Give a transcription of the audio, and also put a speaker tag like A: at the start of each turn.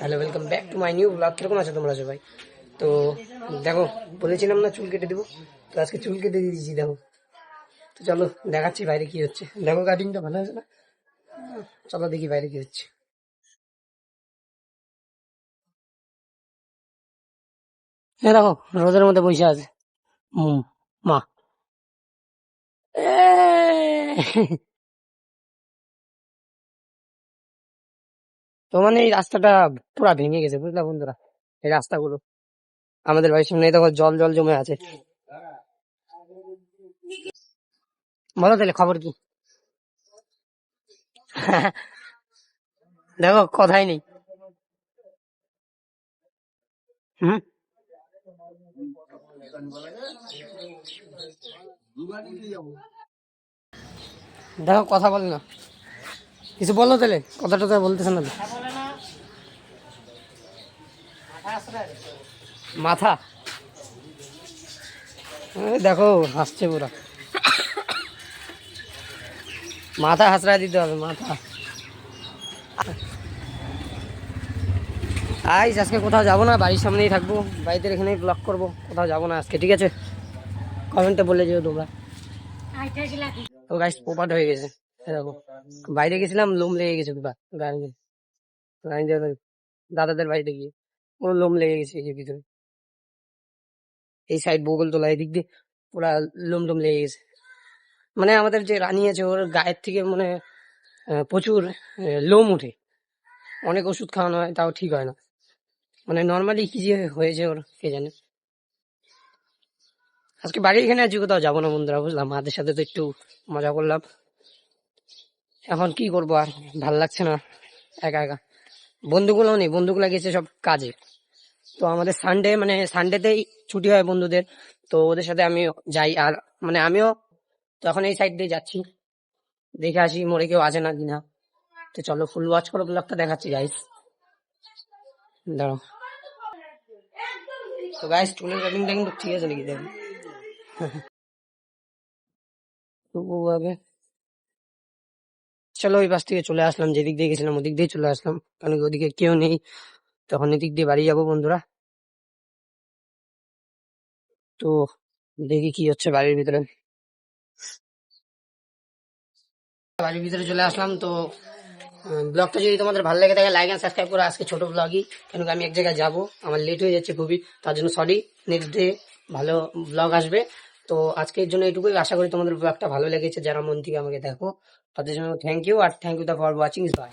A: Hello, welcome back to my new blog. কিরকম আছো তোমরা সবাই? তো দেখো, বলেছিলাম না চুল কেটে দেবো, তো আজকে চুল কেটে দিয়েছি। দেখো, তো চলো দেখাচ্ছি বাইরে কি হচ্ছে। দেখো কাটিংটা ভালো আছে না? চলো দেখি বাইরে কি হচ্ছে। হ্যাঁ দেখো, রোদের মধ্যে বসে আছে মা। তো মানে এই রাস্তাটা পুরা ভেঙে গেছে, বুঝলা বন্ধুরা? এই রাস্তাগুলো আমাদের বাড়ির সামনে দেখো জল জল জমে আছে। বলো তাহলে খবর কি? দেখো কথাই নেই। হুম, দেখো কথা বল না, কিছু বলো তাহলে। কথাটা তো বলতেছে না তো। মাথা দেখো হাসছে পুরা। মাথা হাসড়ায় দিতে হবে মাথা। আজকে কোথাও যাবো না, বাড়ির সামনেই থাকবো, বাড়িতে এখানেই ব্লগ করবো। কোথাও যাবো না আজকে, ঠিক আছে? কমেন্টে বলে যেও তোমরা। তো গাইস পোপাট হয়ে গেছে। এই দেখো, বাইরে গেছিলাম, লোম লেগে গেছে পুরা গায়ে। দাদাদের বাড়িতে গিয়ে ও লোম লেগে গেছে এই যে ভিতরে, এই সাইড বগল তোলা এদিক দিয়ে পুরা লোম টোম লেগে গেছে। মানে আমাদের যে রানী আছে ওর গায়ের থেকে মানে প্রচুর লোম উঠে। অনেক ওষুধ খাওয়ানো হয় তাও ঠিক হয় না। মানে নর্মালি কি যে হয়েছে ওর কে জানে। আজকে বাড়ির এখানে আজকে কোথাও যাবো না বন্ধুরা, বুঝলাম? মাদের সাথে তো একটু মজা করলাম। এখন কি করবো আর, ভাল লাগছে না একা একা। বন্ধুগুলো নেই, বন্ধুগুলো গেছে সব কাজে। তো আমাদের সানডে মানে সানডেতেই ছুটি হয় বন্ধুদের, তো ওদের সাথে আমি যাই। আর মানে আমিও তো এখন এই সাইড দিয়ে যাচ্ছি, দেখে আসি মোড়ে কেউ আছে না কিনা। তো চলো ফুল ওয়াচ করো, ব্লগটা দেখাচ্ছি গাইস। দাঁড়াও। তো গাইস চুলের কাটিংটা কিন্তু ঠিক আছে নাকি দেখো। তো ওভাবে চলো ওই পাশ থেকে চলে আসলাম, যেদিক দিয়ে গেছিলাম ওদিক দিয়ে চলে আসলাম, কারণ কি ওদিকে কেউ নেই। তখন এদিক দিয়ে বাড়ি যাবো বন্ধুরা। তো দেখি কি হচ্ছে বাড়ির ভিতরে। বাড়ির ভিতরে চলে আসলাম। তো ব্লগটা যদি তোমাদের ভালো লেগে থাকে লাইক এন্ড সাবস্ক্রাইব করো। আজকে ছোট ব্লগই, কেন কি আমি এক জায়গায় যাবো, আমার লেট হয়ে যাচ্ছে খুবই, তার জন্য সরি। নেক্সট ডে ভালো ব্লগ আসবে। তো আজকের জন্য এটুকুই, আশা করি তোমাদের ব্লগটা ভালো লেগেছে। যারা মন থেকে আমাকে দেখো তাদের জন্য থ্যাংক ইউ, আর thank you for watching. By.